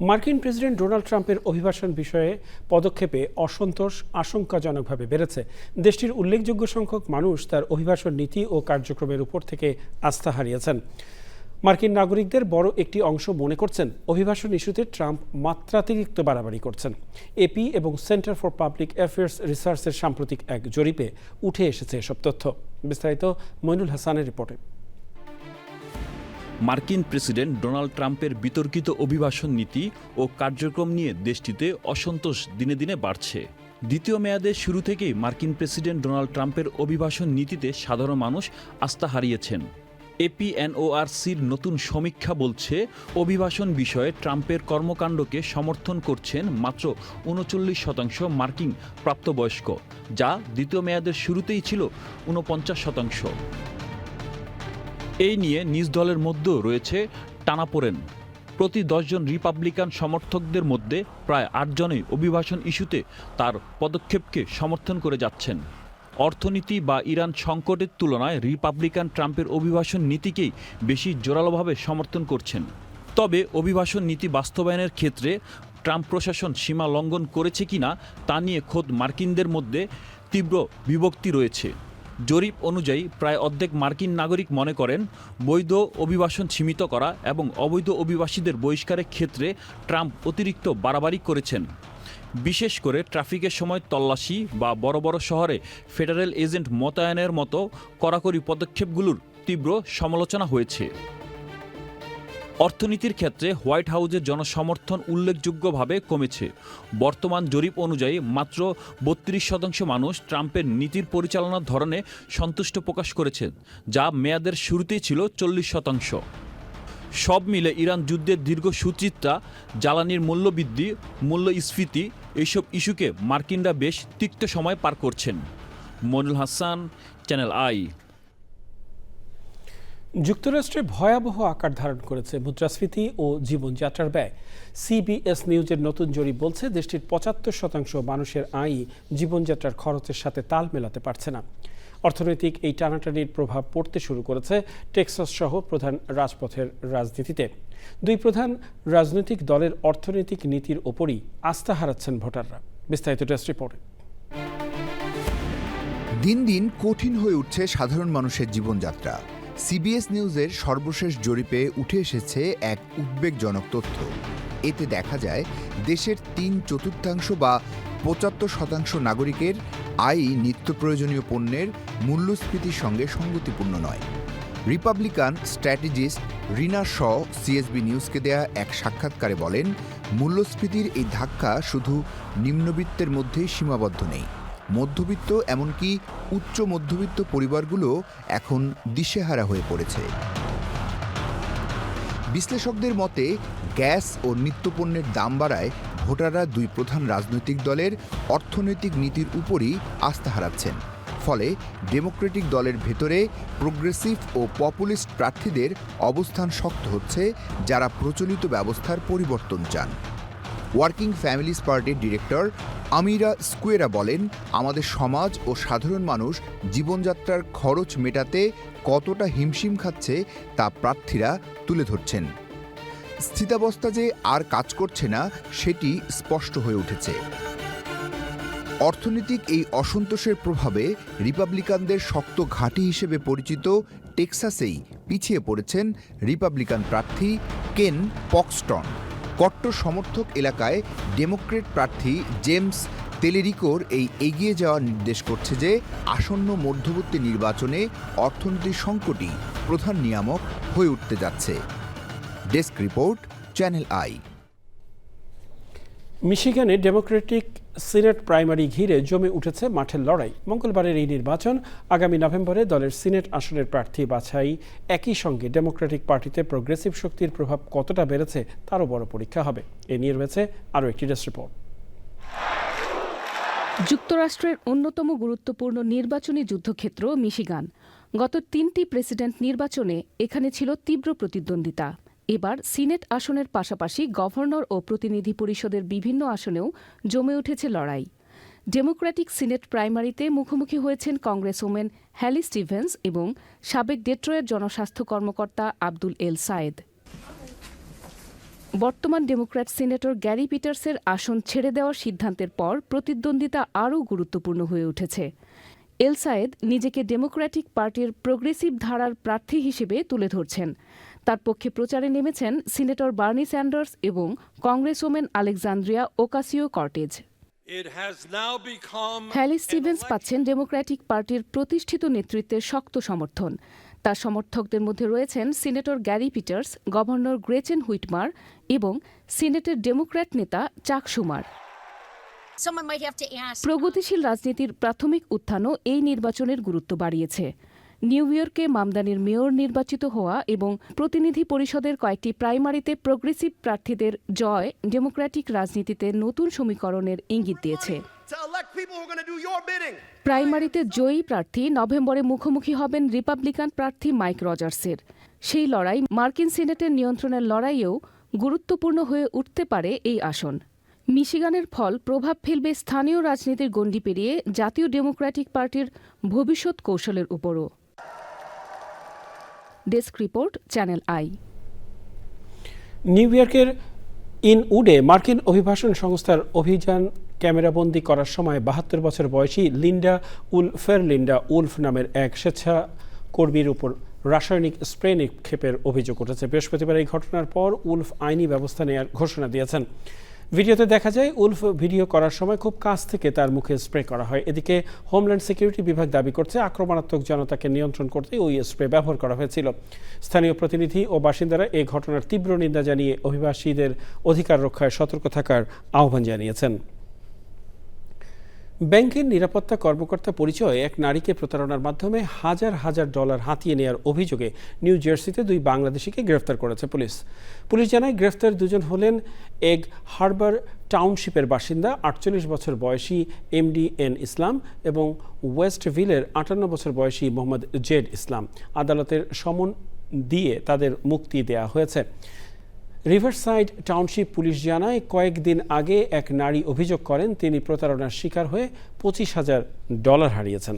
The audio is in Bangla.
মার্কিন প্রেসিডেন্ট ডোনাল্ড ট্রাম্পের অভিবাসন বিষয়ে পদক্ষেপে অসন্তোষ আশঙ্কাজনকভাবে বেড়েছে। দেশটির উল্লেখযোগ্য সংখ্যক মানুষ তার অভিবাসন নীতি ও কার্যক্রমের উপর থেকে আস্থা হারিয়েছেন। মার্কিন নাগরিকদের বড় একটি অংশ মনে করছেন অভিবাসন ইস্যুতে ট্রাম্প মাত্রাতিরিক্ত বাড়াবাড়ি করছেন। এপি এবং সেন্টার ফর পাবলিক অ্যাফেয়ার্স রিসার্চের সাম্প্রতিক এক জরিপে উঠে এসেছে এসব তথ্য। বিস্তারিত মইনুল হাসানের রিপোর্টে। মার্কিন প্রেসিডেন্ট ডোনাল্ড ট্রাম্পের বিতর্কিত অভিবাসন নীতি ও কার্যক্রম নিয়ে দেশটিতে অসন্তোষ দিনে দিনে বাড়ছে। দ্বিতীয় মেয়াদের শুরু থেকেই মার্কিন প্রেসিডেন্ট ডোনাল্ড ট্রাম্পের অভিবাসন নীতিতে সাধারণ মানুষ আস্থা হারিয়েছেন। এপিএনওআরসির নতুন সমীক্ষা বলছে, অভিবাসন বিষয়ে ট্রাম্পের কর্মকাণ্ডকে সমর্থন করছেন মাত্র ৩৯% মার্কিন প্রাপ্তবয়স্ক, যা দ্বিতীয় মেয়াদের শুরুতেই ছিল ৪৯%। এই নিয়ে নিজ দলের মধ্যেও রয়েছে টানাপোড়েন। প্রতি 10 জন রিপাবলিকান সমর্থকদের মধ্যে প্রায় 8 জনই অভিবাসন ইস্যুতে তার পদক্ষেপকে সমর্থন করে যাচ্ছেন। অর্থনীতি বা ইরান সংকটের তুলনায় রিপাবলিকান ট্রাম্পের অভিবাসন নীতিকেই বেশি জোরালোভাবে সমর্থন করছেন। তবে অভিবাসন নীতি বাস্তবায়নের ক্ষেত্রে ট্রাম্প প্রশাসন সীমা লঙ্ঘন করেছে কিনা তা নিয়ে খোদ মার্কিনদের মধ্যে তীব্র বিভক্তি রয়েছে। জরিপ অনুযায়ী প্রায় অর্ধেক মার্কিন নাগরিক মনে করেন বৈধ অভিবাসন সীমিত করা এবং অবৈধ অভিবাসীদের বহিষ্কারের ক্ষেত্রে ট্রাম্প অতিরিক্ত বাড়াবাড়ি করেছেন। বিশেষ করে ট্রাফিকের সময় তল্লাশি বা বড় বড় শহরে ফেডারেল এজেন্ট মোতায়েনের মতো কড়াকড়ি পদক্ষেপগুলোর তীব্র সমালোচনা হয়েছে। অর্থনীতির ক্ষেত্রে হোয়াইট হাউসের জনসমর্থন উল্লেখযোগ্যভাবে কমেছে। বর্তমান জরিপ অনুযায়ী মাত্র 32% মানুষ ট্রাম্পের নীতির পরিচালনার ধরনে সন্তুষ্ট প্রকাশ করেছেন, যা মেয়াদের শুরুতেই ছিল 40%। সব মিলে ইরান যুদ্ধের দীর্ঘ সুচিত্রা, জ্বালানির মূল্যবৃদ্ধি, মূল্যস্ফীতি এইসব ইস্যুকে মার্কিনরা বেশ তিক্ত সময় পার করছেন। Moinul Hasan, channel I. যুক্তরাষ্ট্রে ভয়াবহ আকার ধারণ করেছে মুদ্রাস্ফীতি ও জীবনযাত্রার ব্যয়। সিবিএস নিউজের নতুন জরিপ বলছে দেশটির 75% মানুষের আয়ই জীবনযাত্রার খরচের সাথে তাল মেলাতে পারছে না। অর্থনৈতিক এই টানাটানির প্রভাব পড়তে শুরু করেছে টেক্সাস সহ প্রধান রাজপথের রাজনীতিতে। দুই প্রধান রাজনৈতিক দলের অর্থনৈতিক নীতির ওপরই আস্থা হারাচ্ছেন ভোটাররা। বিস্তারিত ডেস্ক রিপোর্টে। দিন দিন কঠিন হয়ে উঠছে সাধারণ মানুষের জীবনযাত্রা। সিবিএস নিউজের সর্বশেষ জরিপে উঠে এসেছে এক উদ্বেগজনক তথ্য। এতে দেখা যায় দেশের 3/4 বা 75% নাগরিকের আয় নিত্য প্রয়োজনীয় পণ্যের মূল্যস্ফীতির সঙ্গে সঙ্গতিপূর্ণ নয়। রিপাবলিকান স্ট্র্যাটেজিস্ট রিনা শ সিএসবি নিউজকে দেয়া এক সাক্ষাৎকারে বলেন, মূল্যস্ফীতির এই ধাক্কা শুধু নিম্নবিত্তের মধ্যেই সীমাবদ্ধ নেই। মধ্যবিত্ত এমনকি উচ্চ মধ্যবিত্ত পরিবারগুলো এখন দিশেহারা হয়ে পড়েছে। বিশ্লেষকদের মতে গ্যাস ও নিত্যপণ্যের দাম বাড়ায় ভোটাররা দুই প্রধান রাজনৈতিক দলের অর্থনৈতিক নীতির উপরই আস্থা হারাচ্ছেন। ফলে ডেমোক্রেটিক দলের ভেতরে প্রোগ্রেসিভ ও পপুলিস্ট প্রার্থীদের অবস্থান শক্ত হচ্ছে, যারা প্রচলিত ব্যবস্থার পরিবর্তন চান। ওয়ার্কিং ফ্যামিলিজ পার্টির ডিরেক্টর আমিরা স্কুয়েরা বলেন, আমাদের সমাজ ও সাধারণ মানুষ জীবনযাত্রার খরচ মেটাতে কতটা হিমশিম খাচ্ছে তা প্রার্থীরা তুলে ধরছেন। স্থিতাবস্থা যে আর কাজ করছে না সেটি স্পষ্ট হয়ে উঠেছে। অর্থনৈতিক এই অসন্তোষের প্রভাবে রিপাবলিকানদের শক্ত ঘাঁটি হিসেবে পরিচিত টেক্সাসেই পিছিয়ে পড়েছেন রিপাবলিকান প্রার্থী কেন পক্সটন। কট্টর সমর্থক এলাকায় ডেমোক্রেট প্রার্থী জেমস তেলেরিকোর এই এগিয়ে যাওয়া নির্দেশ করছে যে আসন্ন মধ্যবর্তী নির্বাচনে অর্থনৈতিক সংকটই প্রধান নিয়ামক হয়ে উঠতে যাচ্ছে। Desk report, channel I. মিশিগানে ডেমোক্রেটিক সিনেট প্রাইমারি ঘিরে জমে উঠেছে মাঠের লড়াই। মঙ্গলবারের এই নির্বাচন আগামী নভেম্বরে দলের সিনেট আসনের প্রার্থী বাছাই, একই সঙ্গে ডেমোক্রেটিক পার্টিতে প্রোগ্রেসিভ শক্তির প্রভাব কতটা বেড়েছে তারও বড় পরীক্ষা হবে। এ নিয়ে রয়েছে আরও একটি ডেস্ক রিপোর্ট। যুক্তরাষ্ট্রের অন্যতম গুরুত্বপূর্ণ নির্বাচনী যুদ্ধক্ষেত্র মিশিগান। গত 3টি প্রেসিডেন্ট নির্বাচনে এখানে ছিল তীব্র প্রতিদ্বন্দ্বিতা। এবার সিনেট আসনের পাশাপাশি গভর্নর ও প্রতিনিধি পরিষদের বিভিন্ন আসনেও জমে উঠেছে লড়াই। ডেমোক্র্যাটিক সিনেট প্রাইমারিতে মুখোমুখি হয়েছেন কংগ্রেসওম্যান হ্যালি স্টিভেন্স এবং সাবেক ডেট্রয়েট জনস্বাস্থ্য কর্মকর্তা আব্দুল এল সায়েদ। বর্তমান ডেমোক্র্যাট সিনেটর গ্যারি পিটার্সের আসন ছেড়ে দেওয়ার সিদ্ধান্তের পর প্রতিদ্বন্দ্বিতা আরও গুরুত্বপূর্ণ হয়ে উঠেছে। এল সায়েদ নিজেকে ডেমোক্র্যাটিক পার্টির প্রোগ্রেসিভ ধারার প্রার্থী হিসেবে তুলে ধরছেন। তার পক্ষে প্রচারে নেমেছেন সিনেটর বার্নি স্যান্ডার্স এবং congresswoman Alexandria Ocasio Cortez. Haley Stevens পাচ্ছেন ডেমোক্র্যাটিক পার্টির প্রতিষ্ঠিত নেতৃত্বের শক্ত সমর্থন। তার সমর্থকদের মধ্যে রয়েছেন senator Gary Peters, governor Gretchen Whitmer এবং সিনেটের ডেমোক্র্যাট নেতা চাক শুমার। প্রগতিশীল রাজনীতির প্রাথমিক উত্থানও এই নির্বাচনের গুরুত্ব বাড়িয়েছে। নিউ ইয়র্কে মামদানির মেয়র নির্বাচিত হওয়া এবং প্রতিনিধি পরিষদের কয়েকটি প্রাইমারিতে প্রোগ্রেসিভ প্রার্থীদের জয় ডেমোক্র্যাটিক রাজনীতিতে নতুন সমীকরণের ইঙ্গিত দিয়েছে। প্রাইমারিতে জয়ী প্রার্থী নভেম্বরে মুখোমুখি হবেন রিপাবলিকান প্রার্থী মাইক রজার্সের। সেই লড়াই মার্কিন সিনেটের নিয়ন্ত্রণের লড়াইয়েও গুরুত্বপূর্ণ হয়ে উঠতে পারে এই আসন। মিশিগানের ফল প্রভাব ফেলবে স্থানীয় রাজনীতির গণ্ডি পেরিয়ে জাতীয় ডেমোক্র্যাটিক পার্টির ভবিষ্যৎ কৌশলের উপরও। Desk report, channel I. New ইয়র্কের ইনউডে মার্কিন অভিবাসন সংস্থার অভিযান ক্যামেরাবন্দি করার সময় 72 বছর বয়সী লিন্ডা উলফ নামের এক স্বেচ্ছাকর্মীর উপর রাসায়নিক স্প্রে নিক্ষেপের অভিযোগ উঠেছে। বৃহস্পতিবার এই ঘটনার পর উলফ আইনি ব্যবস্থা নেওয়ার ঘোষণা দিয়েছেন। ভিডিওতে দেখা যায় উলফ ভিডিও করার সময় খুব কাছ থেকে তার মুখে স্প্রে করা হয়। এদিকে হোমল্যান্ড সিকিউরিটি বিভাগ দাবি করছে আক্রমণাত্মক জনতাকে নিয়ন্ত্রণ করতে ওই স্প্রে ব্যবহার করা হয়েছিল। স্থানীয় প্রতিনিধি ও বাসিন্দারা এই ঘটনার তীব্র নিন্দা জানিয়ে অভিবাসীদের অধিকার রক্ষায় সতর্ক থাকার আহ্বান জানিয়েছেন। ব্যাংকের নিরাপত্তা কর্মকর্তা পরিচয়ে এক নারীকে প্রতারণার মাধ্যমে হাজার হাজার ডলার হাতিয়ে নেওয়ার অভিযোগে নিউ জার্সিতে 2 বাংলাদেশিকে গ্রেফতার করেছে পুলিশ জানায় গ্রেফতার দুজন হলেন এগ হারবার টাউনশিপের বাসিন্দা 48 বছর বয়সী MD-N ইসলাম এবং ওয়েস্টভিলের 58 বছর বয়সী মোহাম্মদ জেড ইসলাম। আদালতের সমন দিয়ে তাদের মুক্তি দেওয়া হয়েছে। রিভারসাইড টাউনশিপ পুলিশ জানায় কয়েকদিন আগে এক নারী অভিযোগ করেন তিনি প্রতারণার শিকার হয়ে $25,000 হারিয়েছেন।